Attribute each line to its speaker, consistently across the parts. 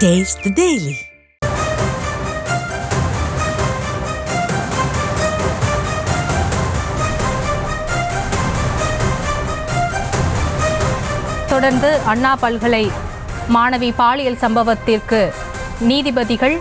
Speaker 1: Taste the Daily.
Speaker 2: தொடர்ந்து அண்ணா பல்கலை மாணவி பாலியல் சம்பவத்திற்கு நீதிபதிகள்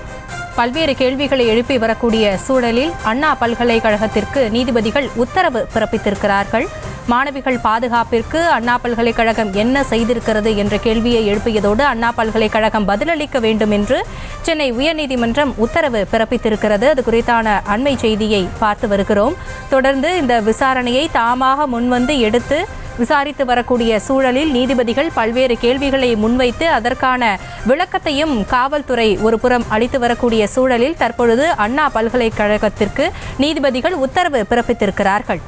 Speaker 2: பல்வேறு கேள்விகளை எழுப்பி வரக்கூடிய சூழலில் அண்ணா பல்கலைக்கழகத்திற்கு நீதிபதிகள் உத்தரவு பிறப்பித்திருக்கிறார்கள். மாணவிகள் பாதுகாப்பிற்கு அண்ணா பல்கலைக்கழகம் என்ன செய்திருக்கிறது என்ற கேள்வியை எழுப்பியதோடு அண்ணா பல்கலைக்கழகம் பதிலளிக்க வேண்டும் என்று சென்னை உயர்நீதிமன்றம் உத்தரவு பிறப்பித்திருக்கிறது. அது குறித்தான அண்மை செய்தியை பார்த்து வருகிறோம். தொடர்ந்து இந்த விசாரணையை தாமாக முன்வந்து எடுத்து விசாரித்து வரக்கூடிய சூழலில் நீதிபதிகள் பல்வேறு கேள்விகளை முன்வைத்து அதற்கான விளக்கத்தையும் காவல்துறை ஒரு புறம் அளித்து வரக்கூடிய சூழலில் தற்பொழுது அண்ணா பல்கலைக்கழகத்திற்கு நீதிபதிகள் உத்தரவு பிறப்பித்திருக்கிறார்கள்.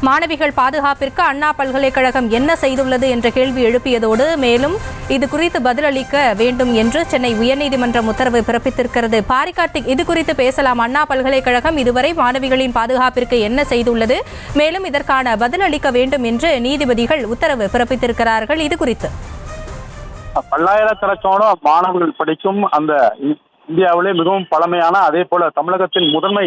Speaker 2: மாணவிகள் பாதுகாப்பிற்கு அண்ணா பல்கலைக்கழகம் என்ன செய்துள்ளது என்ற கேள்வி எழுப்பியதோடு மேலும் இது குறித்து பதிலளிக்க வேண்டும் என்று சென்னை உயர்நீதிமன்றம் உத்தரவு பிறப்பித்திருக்கிறது. பாரிகார்த்திக், இது குறித்து பேசலாம். அண்ணா பல்கலைக்கழகம் இதுவரை மாணவிகளின் பாதுகாப்பிற்கு என்ன செய்துள்ளது, மேலும் இதற்கான பதிலளிக்க வேண்டும் என்று நீதிபதிகள் உத்தரவு பிறப்பித்திருக்கிறார்கள். இது குறித்து
Speaker 3: பல்லாயிரக்கணக்கான மாணவர்கள் படிக்கும் அந்த இந்தியாவிலே மிகவும் பழமையான அதே போல தமிழகத்தின் முதன்மை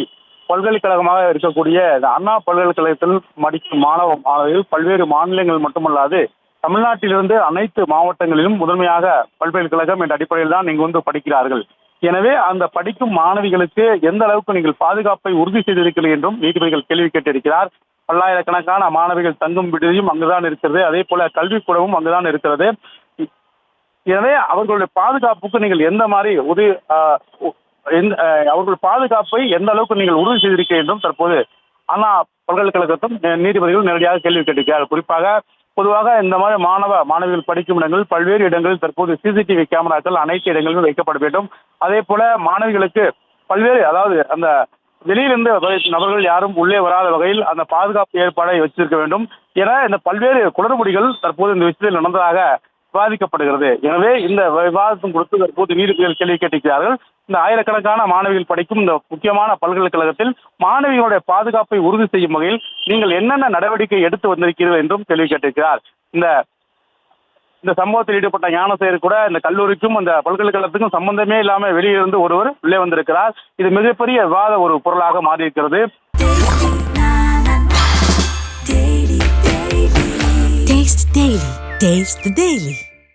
Speaker 3: பல்கலைக்கழகமாக இருக்கக்கூடிய அண்ணா பல்கலைக்கழகத்தில் படிக்கும் மாணவர்கள் பல்வேறு மாநிலங்கள் மட்டுமல்லாது தமிழ்நாட்டிலிருந்து அனைத்து மாவட்டங்களிலும் முதன்மையாக பல்கலைக்கழகம் என்ற அடிப்படையில் தான் இங்கு வந்து படிக்கிறார்கள். எனவே அந்த படிக்கும் மாணவிகளுக்கு எந்த அளவுக்கு நீங்கள் பாதுகாப்பை உறுதி செய்திருக்கிறீர்கள் என்றும் நீதிபதிகள் கேள்வி கேட்டிருக்கிறார். பல்லாயிரக்கணக்கான மாணவிகள் தங்கும் விடுதியும் அங்குதான் இருக்கிறது, அதே போல கல்விக்கூடமும் அங்குதான் இருக்கிறது. எனவே அவர்களுடைய பாதுகாப்புக்கு நீங்கள் எந்த மாதிரி அவர்கள் பாதுகாப்பை எந்த அளவுக்கு நீங்கள் உறுதி செய்திருக்க என்றும் தற்போது அண்ணா பல்கலைக்கழகத்தும் நீதிபதிகள் நேரடியாக கேள்வி கேட்டிருக்கிறார். குறிப்பாக பொதுவாக இந்த மாதிரி மாணவிகள் படிக்கும் இடங்கள் பல்வேறு இடங்களில் தற்போது சிசிடிவி கேமராக்கள் அனைத்து இடங்களிலும் வைக்கப்பட வேண்டும். அதே போல மாணவிகளுக்கு பல்வேறு அந்த வெளியிலிருந்து நபர்கள் யாரும் உள்ளே வராத வகையில் அந்த பாதுகாப்பு ஏற்பாடை வச்சிருக்க வேண்டும் என இந்த பல்வேறு குளறுபடிகள் தற்போது இந்த விஷயத்தில் நடந்ததாக விவாதிக்கப்படுகிறது. எனவே இந்த விவாதத்தும் கொடுத்து தற்போது நீதிபதிகள் கேள்வி கேட்டிருக்கிறார்கள். இந்த ஆயிரக்கணக்கான மாணவிகள் படிக்கும் இந்த முக்கியமான பல்கலைக்கழகத்தில் மாணவிகளுடைய பாதுகாப்பை உறுதி செய்யும் வகையில் நீங்கள் என்னென்ன நடவடிக்கை எடுத்து வந்திருக்கிறீர்கள் என்றும் கேள்வி கேட்டிருக்கிறார். இந்த சம்பவத்தில் ஈடுபட்ட ஞானசேகர் கூட இந்த கல்லூரிக்கும் அந்த பல்கலைக்கழகத்துக்கும் சம்பந்தமே இல்லாம வெளியிலிருந்து ஒருவர் உள்ளே வந்திருக்கிறார். இது மிகப்பெரிய விவாத ஒரு பொருளாக மாறியிருக்கிறது.
Speaker 1: Taste the Daily.